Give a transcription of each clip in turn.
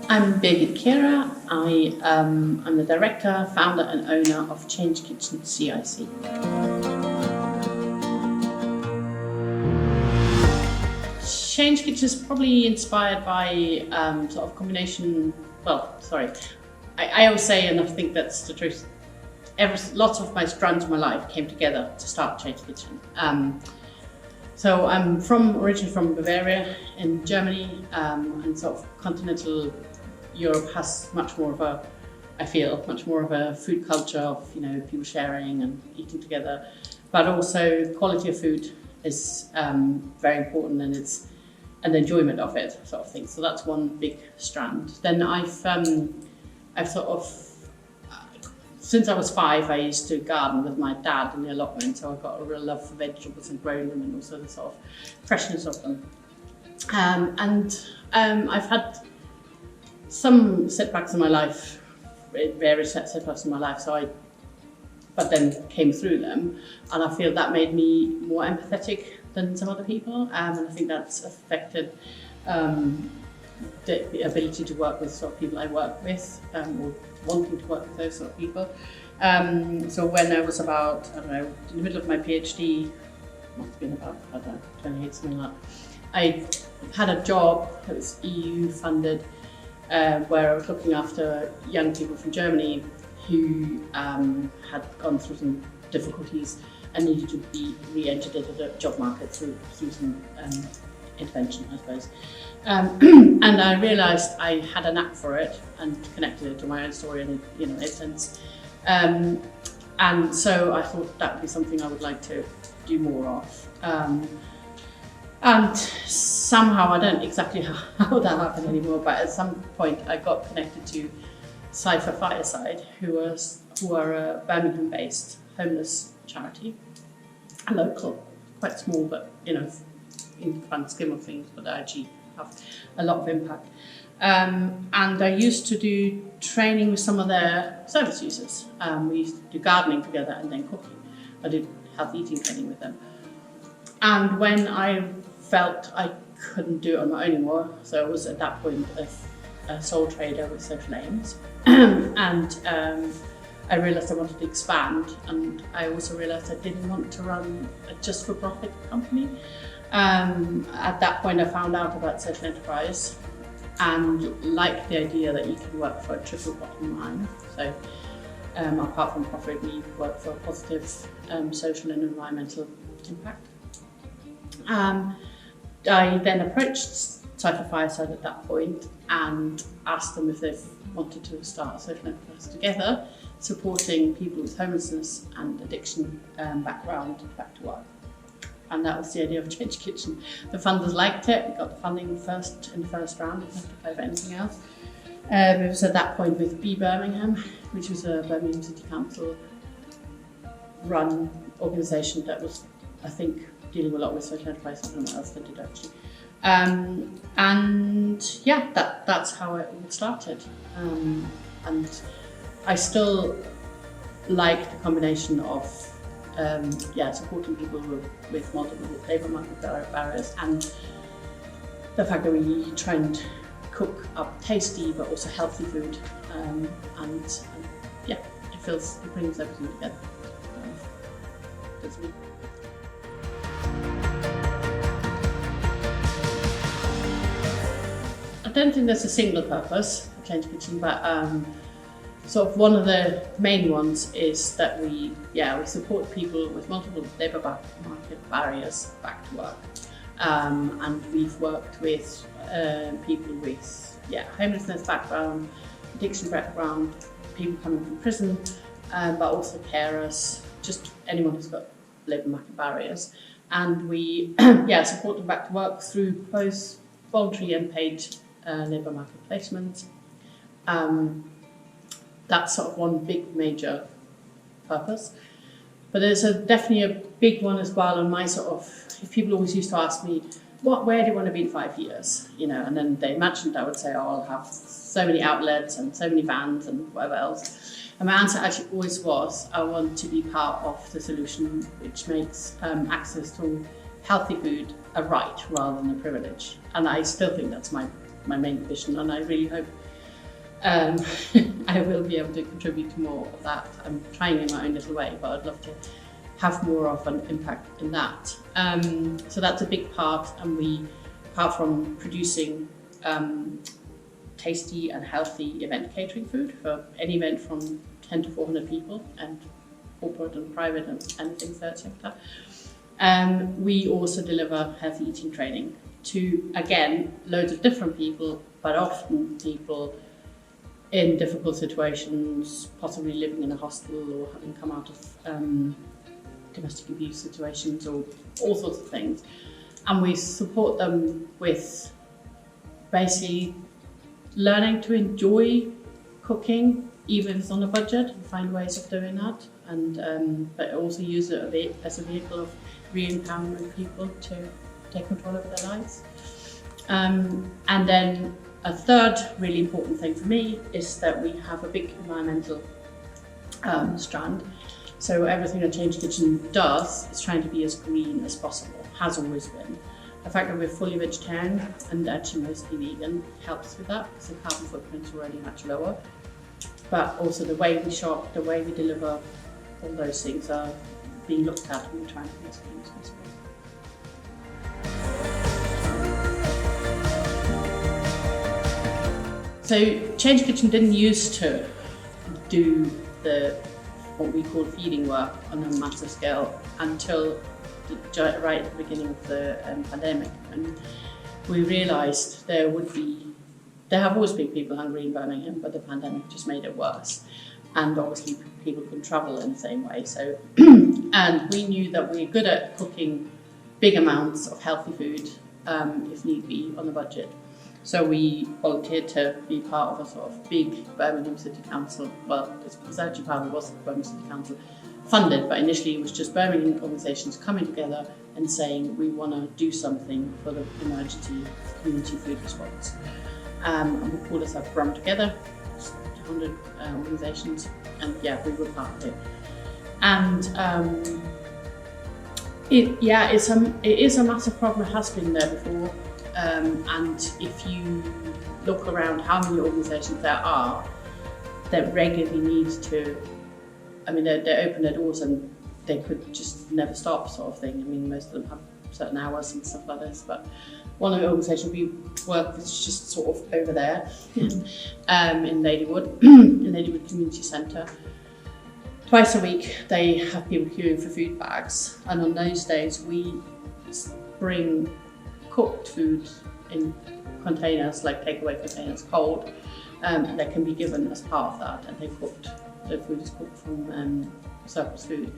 I'm Birgit Kehrer. I'm the director, founder and owner of Change Kitchen CIC. Change Kitchen is probably inspired by sort of combination, I always say, and I think that's the truth, lots of my strands of my life came together to start Change Kitchen. So I'm originally from Bavaria in Germany, and sort of continental Europe has much more of a food culture of, people sharing and eating together, but also quality of food is very important, and the enjoyment of it, sort of thing. So that's one big strand. Then I've sort of, since I was 5, I used to garden with my dad in the allotment, so I got a real love for vegetables and growing them, and also the sort of freshness of them. I've had some setbacks in my life, various setbacks in my life, but then came through them, and I feel that made me more empathetic than some other people, and I think that's affected the ability to work with sort of people I work with, or wanting to work with those sort of people. So when I was about, in the middle of my PhD, must have been about, 28, something like that, I had a job that was EU funded, where I was looking after young people from Germany who had gone through some difficulties and needed to be re-entered into the job market through some intervention, I suppose. And I realised I had a knack for it and connected it to my own story, and it made sense. And so I thought that would be something I would like to do more of. And somehow, I don't exactly how that happened anymore, but at some point I got connected to Cypher Fireside, who are a Birmingham-based homeless charity, local, quite small, but in the grand scheme of things, but they actually have a lot of impact. And I used to do training with some of their service users. We used to do gardening together and then cooking. I did healthy eating training with them. And when I felt I couldn't do it on my own anymore, so I was at that point a sole trader with social aims, and I realised I wanted to expand, and I also realised I didn't want to run a just-for-profit company. At that point I found out about social enterprise and liked the idea that you can work for a triple bottom line. So apart from profit, we work for a positive social and environmental impact. I then approached Cypher Fireside at that point and asked them if they wanted to start a social enterprise together, supporting people with homelessness and addiction background back to work. And that was the idea of Change Kitchen. The funders liked it. We got the funding in the first round. We didn't have to apply for anything else. It was at that point with Birmingham, which was a Birmingham City Council run organisation that was, I think, dealing a lot with social enterprise. I don't know what else they did actually. And yeah, that's how it all started. And I still like the combination of supporting people with multiple labour market barriers, and the fact that we try and cook up tasty but also healthy food, it brings everything together. That's me. I don't think there's a single purpose for Change Kitchen, but sort of one of the main ones is that we support people with multiple labour market barriers back to work. And we've worked with people with homelessness background, addiction background, people coming from prison, but also carers, just anyone who's got labour market barriers. And we support them back to work through both voluntary and paid labour market placements. That's sort of one big major purpose. But there's definitely a big one as well on my sort of, if people always used to ask me, where do you want to be in 5 years? And then they imagined I would say, I'll have so many outlets and so many vans and whatever else. And my answer actually always was, I want to be part of the solution which makes access to healthy food a right rather than a privilege. And I still think that's my main vision, and I really hope um, I will be able to contribute to more of that. I'm trying in my own little way, but I'd love to have more of an impact in that. So that's a big part, and we, apart from producing tasty and healthy event catering food for any event from 10 to 400 people, and corporate and private and anything third sector. We also deliver healthy eating training to, again, loads of different people, but often people in difficult situations, possibly living in a hostel or having come out of domestic abuse situations or all sorts of things. And we support them with basically learning to enjoy cooking, even if it's on a budget, and find ways of doing that. And but also use it as a vehicle of re-empowering people to take control of their lives. And then a third really important thing for me is that we have a big environmental strand. So everything that Change Kitchen does is trying to be as green as possible, has always been. The fact that we're fully vegetarian and actually mostly vegan helps with that, because the carbon footprint is already much lower. But also the way we shop, the way we deliver, all those things are being looked at, and we're trying to be as green as possible. So Change Kitchen didn't used to do what we call feeding work on a massive scale until right at the beginning of the pandemic, and we realised there have always been people hungry in Birmingham, but the pandemic just made it worse. And obviously people couldn't travel in the same way. So, and we knew that we're good at cooking big amounts of healthy food, if need be, on the budget. So we volunteered to be part of a sort of big Birmingham City Council. Well, it was actually part of the Birmingham City Council funded, but initially it was just Birmingham organisations coming together and saying we want to do something for the emergency community food response. And we called ourselves Run Together, 100 organisations, and yeah, we were part of it. And it is a massive problem. It has been there before. And if you look around how many organisations there are that regularly need to, I mean, they open their doors and they could just never stop, sort of thing. I mean, most of them have certain hours and stuff like this, but one of the organisations we work with is just sort of over there in Ladywood, in Ladywood Community Centre. Twice a week they have people queuing for food bags, and on those days we bring cooked food in containers, like takeaway containers, cold, that can be given as part of that, and the food is cooked from surplus food.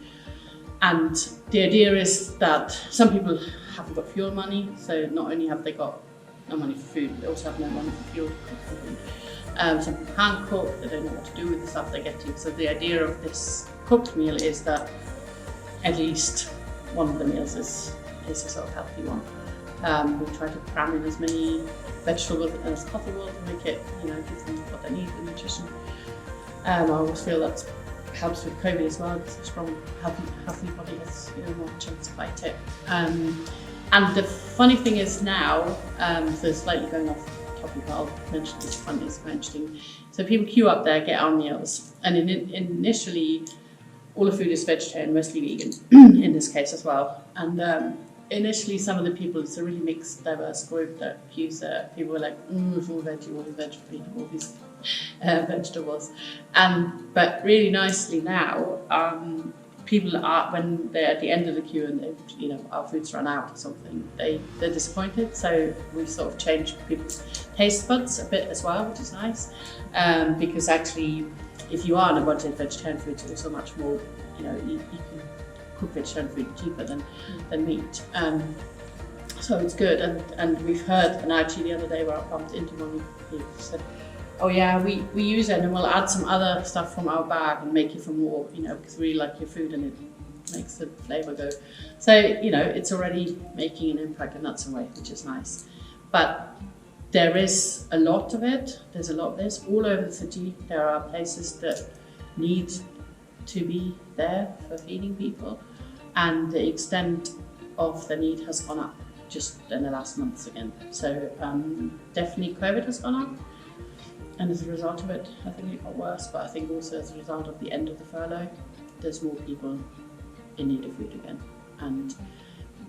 And the idea is that some people haven't got fuel money, so not only have they got no money for food, they also have no money for fuel to cook for food. Some people can't cook, they don't know what to do with the stuff they're getting. So the idea of this cooked meal is that at least one of the meals is a sort of healthy one. We try to cram in as many vegetables as possible to make it, give them what they need, the nutrition. I always feel that helps with COVID as well, because a strong, healthy body has more chance to fight it. And the funny thing is now, so slightly going off topic, I'll mention this one, it's quite interesting. So people queue up there, get our meals, and initially all the food is vegetarian, mostly vegan in this case as well. And initially some of the people, it's a really mixed, diverse group that queues there. People were like, it's all veggie, all these vegetables. But really nicely now, people are, when they're at the end of the queue and our food's run out or something, they're disappointed. So we've sort of changed people's taste buds a bit as well, which is nice. Because actually, if you are on a budget, vegetarian food is also much more, you can cook vegetarian food cheaper than meat. So it's good. And we've heard, and actually the other day where I bumped into one of the people said, oh yeah, we use it and we'll add some other stuff from our bag and make it for more, because we really like your food and it makes the flavour go. So, it's already making an impact in that some way, which is nice. But there is a lot of it. There's a lot of this. All over the city, there are places that need to be there for feeding people. And the extent of the need has gone up just in the last months again. So definitely COVID has gone up. And as a result of it, I think it got worse, but I think also as a result of the end of the furlough, there's more people in need of food again. And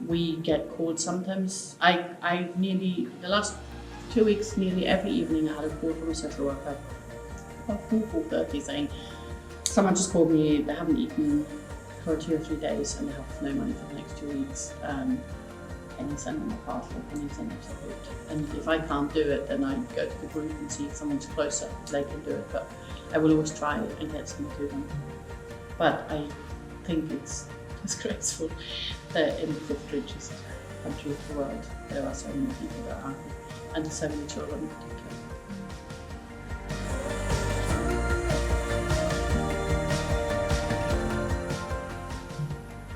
we get called sometimes. I nearly, the last 2 weeks, nearly every evening I had a call from a social worker about 4:30 saying, someone just called me, they haven't eaten for 2 or 3 days and they have no money for the next 2 weeks. Can you send them a parcel? Can you send them some food? And if I can't do it, then I go to the group and see if someone's closer, they can do it. But I will always try and get something to them. But I think it's disgraceful that in the fifth richest country of the world, there are so many people that are hungry, and so many children in particular.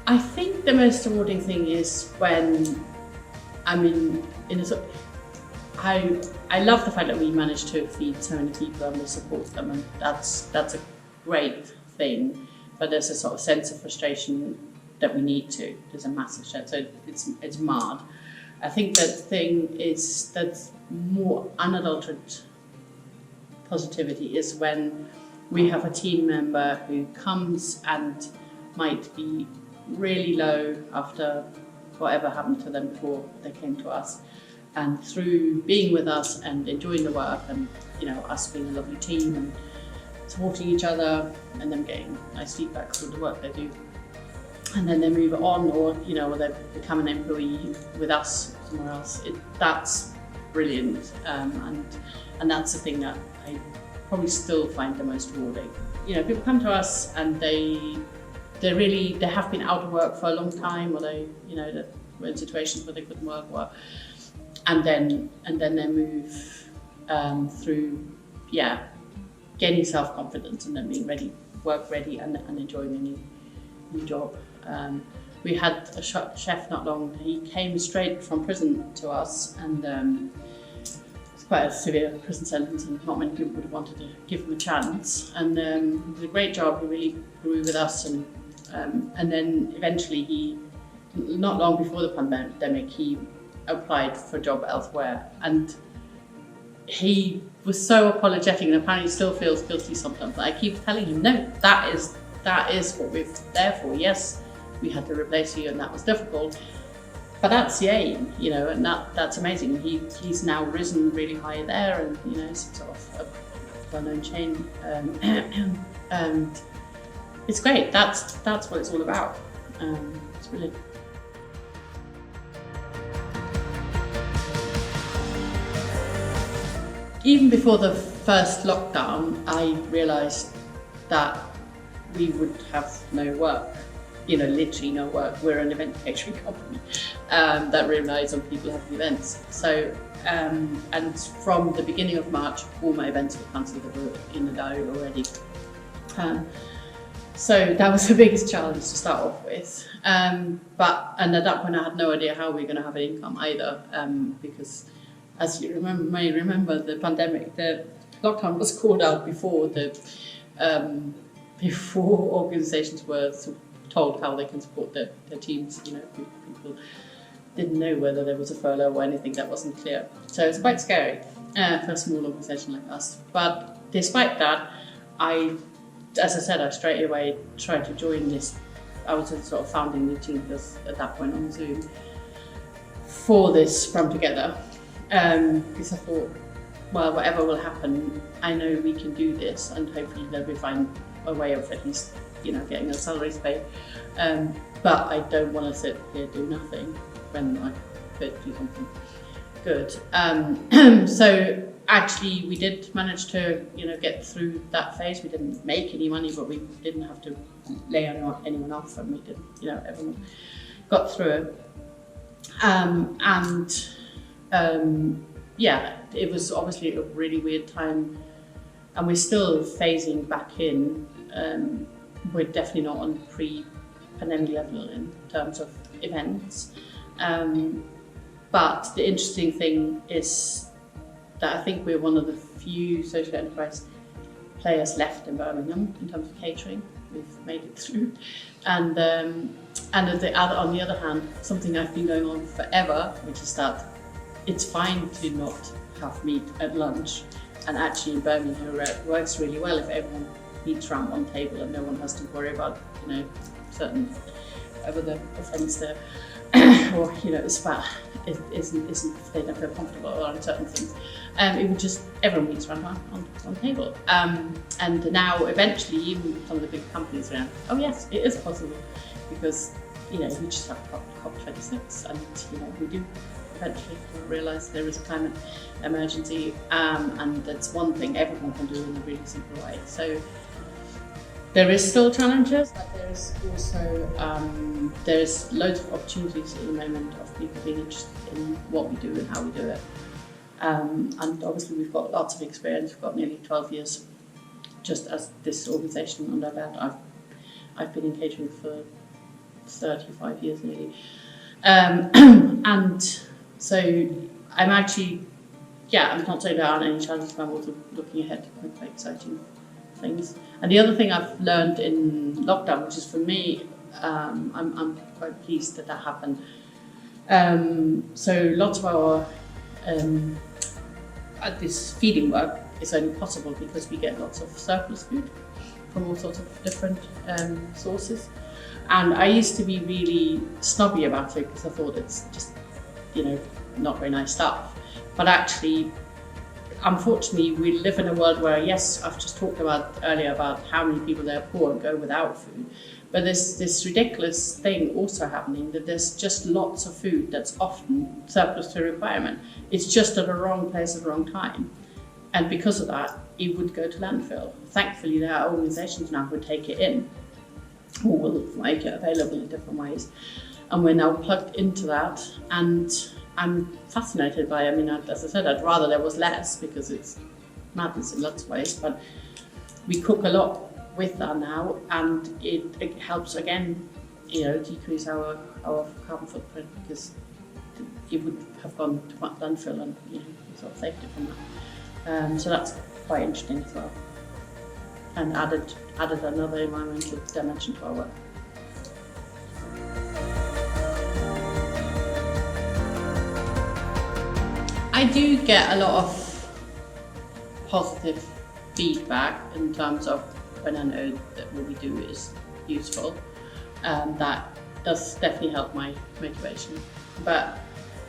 I think the most rewarding thing is when I'm in a sort of, I love the fact that we manage to feed so many people and we support them, and that's a great thing. But there's a sort of sense of frustration that we need to. There's a massive sense, so it's marred. I think the thing is that's more unadulterated positivity is when we have a team member who comes and might be really low after whatever happened to them before they came to us, and through being with us and enjoying the work and us being a lovely team and supporting each other and them getting nice feedback for the work they do, and then they move on or they become an employee with us somewhere else, that's brilliant, and that's the thing that I probably still find the most rewarding. People come to us and they have been out of work for a long time, or they were in situations where they couldn't work, and then they move through gaining self-confidence and then being work ready and enjoying a new job. We had a chef not long. He came straight from prison to us, and it's quite a severe prison sentence, and not many people would have wanted to give him a chance. And he did a great job. He really grew with us, and then eventually he, not long before the pandemic, he applied for a job elsewhere, and he was so apologetic, and apparently still feels guilty sometimes. I keep telling him, no, that is what we're there for. Yes, we had to replace you and that was difficult, but that's the aim, and that's amazing. He's now risen really high there, and it's sort of a well-known chain, and it's great. That's what it's all about. It's brilliant. Even before the first lockdown, I realised that we would have no work, literally no work. We're an event catering company that relies on people having events. So, and from the beginning of March, all my events were cancelled, that were in the diary already. So that was the biggest challenge to start off with. And at that point I had no idea how we were going to have an income either, because as you may remember, the pandemic, the lockdown was called out before organisations were sort of told how they can support their teams. People didn't know whether there was a furlough or anything, that wasn't clear. So it's quite scary for a small organisation like us. But despite that, as I said, I straight away tried to join this. I was a sort of founding meeting at that point on Zoom for this From Together. Because I thought, well, whatever will happen, I know we can do this, and hopefully they'll find a way of at least, getting our salaries paid. But I don't want to sit here do nothing when I could do something good. So actually, we did manage to, get through that phase. We didn't make any money, but we didn't have to lay anyone off, and we did, everyone got through it. It was obviously a really weird time, and we're still phasing back in. We're definitely not on pre-pandemic level in terms of events. But the interesting thing is that I think we're one of the few social enterprise players left in Birmingham in terms of catering. We've made it through. And on the other hand, something I've been going on forever, which is that it's fine to not have meat at lunch. And actually in Birmingham it works really well if everyone eats around one table and no one has to worry about, certain whether the offence there or spat isn't they don't feel comfortable on certain things. It would just everyone eats around on table. And now eventually even some of the big companies around, oh yes, it is possible, because we just have COP26 and we do eventually realise there is a climate emergency, and that's one thing everyone can do in a really simple way. So there is still challenges, but there is also there's loads of opportunities at the moment of people being interested in what we do and how we do it. And obviously we've got lots of experience. We've got nearly 12 years just as this organisation under our belt. I've been in catering for 35 years nearly, and so I'm actually, I'm not saying there aren't any challenges, but I'm also looking ahead to quite exciting things. And the other thing I've learned in lockdown, which is for me, I'm quite pleased that happened. So lots of our this feeding work is only possible because we get lots of surplus food from all sorts of different sources. And I used to be really snobby about it because I thought it's just, not very nice stuff. But actually, unfortunately, we live in a world where, yes, I've just talked about earlier about how many people there are poor and go without food. But there's this ridiculous thing also happening that there's just lots of food that's often surplus to requirement. It's just at the wrong place at the wrong time. And because of that, it would go to landfill. Thankfully, there are organisations now who take it in, or will make it available in different ways. And we're now plugged into that, and I'm fascinated by it. I mean, as I said, I'd rather there was less because it's madness in lots of ways, but we cook a lot with that now, and it helps again, decrease our carbon footprint, because it would have gone to landfill and we sort of saved it from that. So that's quite interesting as well, and added another environmental dimension to our work. I do get a lot of positive feedback in terms of when I know that what we do is useful. That does definitely help my motivation. But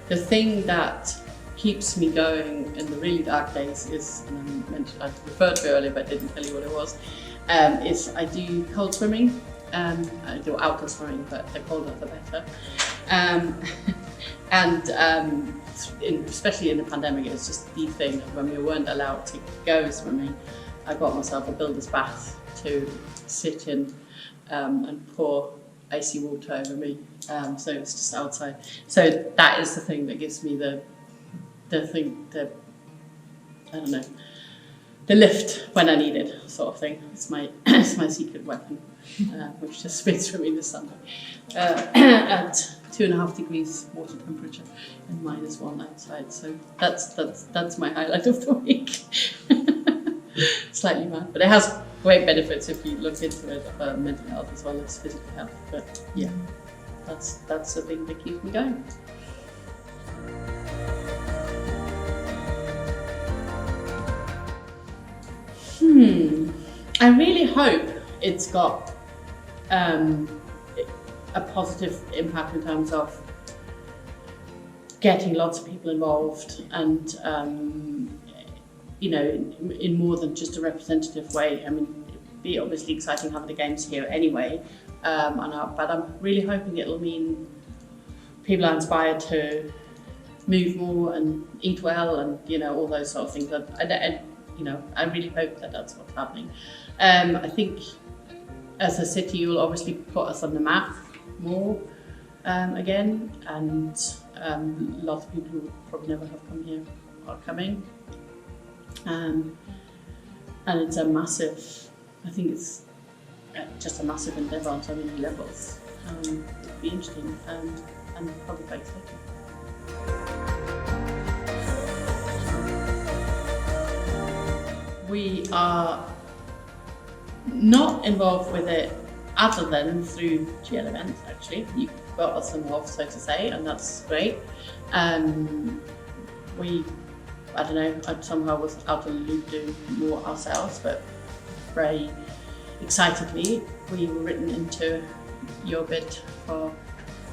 the thing that keeps me going in the really dark days is, and I referred to it earlier but didn't tell you what it was, is I do cold swimming. I do outdoor swimming, but the colder the better. Especially in the pandemic, it's just the thing when we weren't allowed to go swimming. I got myself a builder's bath to sit in and pour icy water over me. So it's just outside. So that is the thing that gives me the lift when I need it, sort of thing. It's my secret weapon, which just waits for me this Sunday at 2.5 degrees water temperature and -1 outside. So that's my highlight of the week. Slightly mad, but it has great benefits if you look into it for mental health as well as physical health. But yeah, that's the thing that keeps me going. I really hope it's got a positive impact in terms of getting lots of people involved and in more than just a representative way. I mean, it'd be obviously exciting having the games here anyway, but I'm really hoping it'll mean people are inspired to move more and eat well and all those sort of things. I really hope that that's what's happening. I think as a city, you'll obviously put us on the map more again, and lots of people who probably never have come here are coming. And it's a massive, I think it's just a massive endeavour on so many levels. It'll be interesting and probably quite exciting. We are not involved with it other than through GL events, actually. You've got us involved, so to say, and that's great. We I don't know, I somehow was out of the loop doing more ourselves, but very excitedly, we were written into your bid for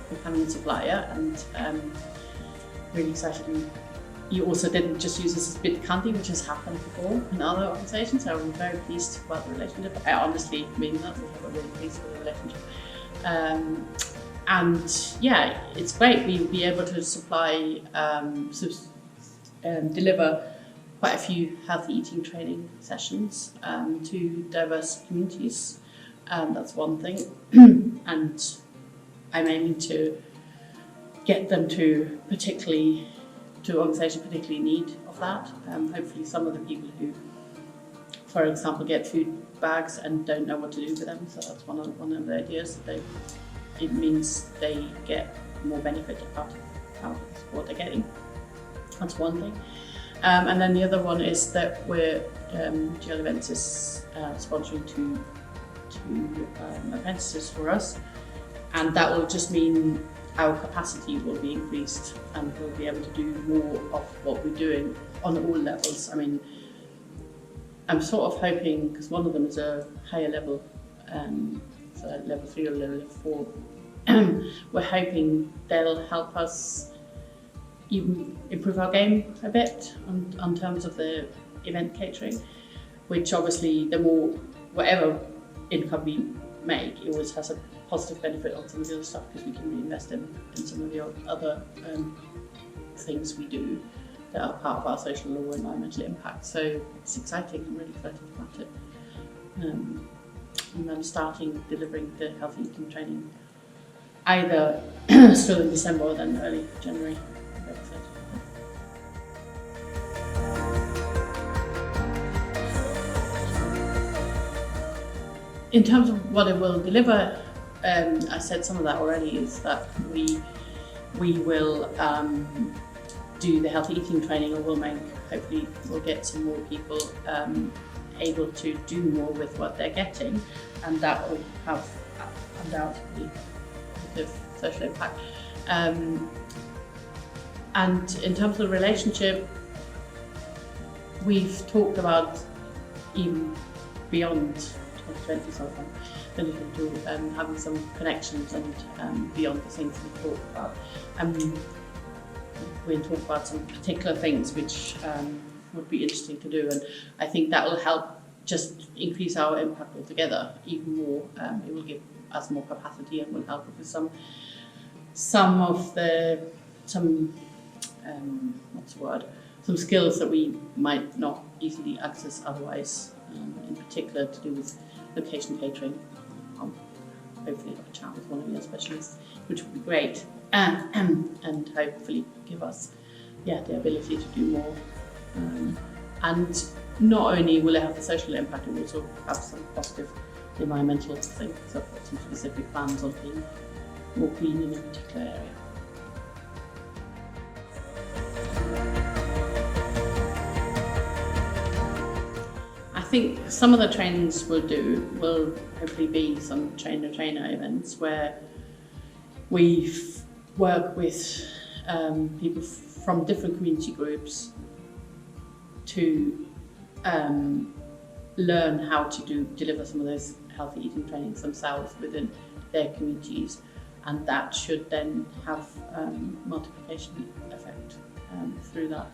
becoming a supplier, and really excitedly, you also didn't just use us as bid counting, which has happened before in other organisations, so I'm very pleased about the relationship. I honestly mean that, we have a really pleased with the relationship. And yeah, it's great. We'll be able to supply, deliver quite a few healthy eating training sessions to diverse communities. That's one thing. And I'm aiming to get them to organisations particularly in need of that. Hopefully some of the people who, for example, get food bags and don't know what to do with them. So that's one of the ideas. It means they get more benefit out of what they're getting. That's one thing. And then the other one is that we're GL Events is sponsoring two apprentices for us, and that will just mean our capacity will be increased and we'll be able to do more of what we're doing on all levels. I mean, I'm sort of hoping, because one of them is a higher level, so level 3 or level 4, we're hoping they'll help us even improve our game a bit on terms of the event catering, which obviously the more, whatever income we make, it always has a positive benefit on some of the other stuff, because we can reinvest in some of the other things we do that are part of our social or environmental impact. So it's exciting, I'm really excited about it. And I'm starting delivering the healthy eating training either still in December or then early January. I'm very excited. In terms of what it will deliver, I said some of that already, is that we will do the healthy eating training, or hopefully we'll get some more people able to do more with what they're getting, and that will have undoubtedly positive social impact. And in terms of the relationship, we've talked about even beyond 2020, so I'm looking to having some connections and beyond the things we talked about. We'll talk about some particular things which would be interesting to do, and I think that will help just increase our impact altogether even more. It will give us more capacity and will help with some skills that we might not easily access otherwise, in particular to do with location catering. Hopefully have a chat with one of your specialists, which would be great, and hopefully give us the ability to do more. And not only will it have the social impact, it will also have some positive environmental things. So I've got some specific plans on being more clean in a particular area. I think some of the trainings will hopefully be some trainer-trainer events where we work with people from different community groups to learn how to deliver some of those healthy eating trainings themselves within their communities, and that should then have multiplication effect through that.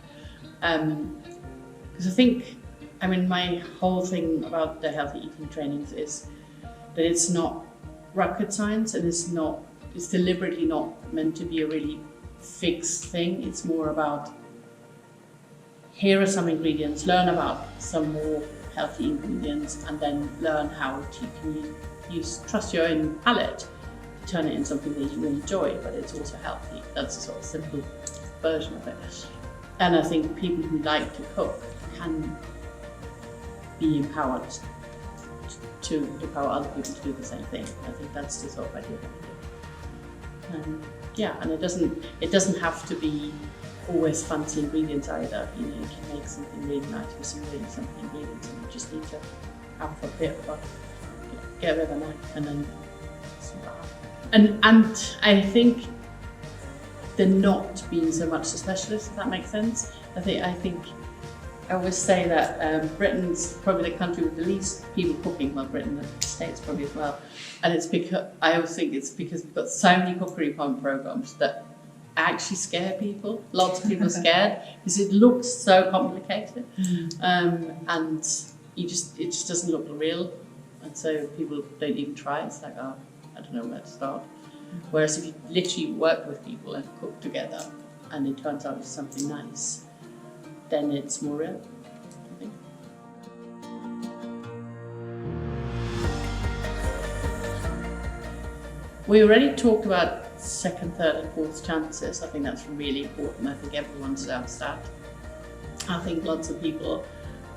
Because I think, my whole thing about the healthy eating trainings is that it's not rocket science, and it's deliberately not meant to be a really fixed thing. It's more about, here are some ingredients, learn about some more healthy ingredients, and then learn how you trust your own palate to turn it into something that you enjoy, but it's also healthy. That's a sort of simple version of it. And I think people who like to cook can be empowered to empower other people to do the same thing. I think that's the sort of idea that we do. And it doesn't have to be always fancy ingredients either. You can make something really nice with some really simple ingredients, and you just need to have a bit of get rid of a knife and then and I think they're not being so much the specialists, if that makes sense. I think I always say that Britain's probably the country with the least people cooking. Well, Britain, the States probably as well. And it's because I always think it's because we've got so many cookery programs that actually scare people. Lots of people are scared because it looks so complicated, and it just doesn't look real, and so people don't even try. It's like, oh, I don't know where to start. Whereas if you literally work with people and cook together, and it turns out it's something nice, then it's more real, I think. We already talked about second, third and fourth chances. I think that's really important. I think everyone deserves that. I think lots of people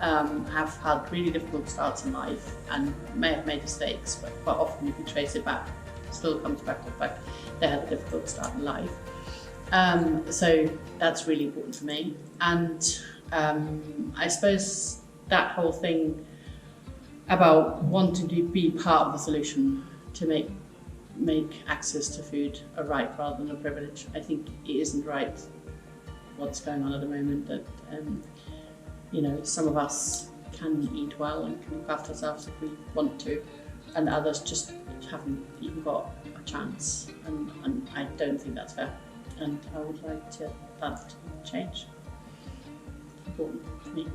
have had really difficult starts in life and may have made mistakes, but quite often if you trace it back, it still comes back to the fact they had a difficult start in life. So that's really important for me. And I suppose that whole thing about wanting to be part of the solution to make access to food a right rather than a privilege. I think it isn't right what's going on at the moment, that some of us can eat well and can look after ourselves if we want to, and others just haven't even got a chance, and I don't think that's fair, and I would like that to change. It's important for me.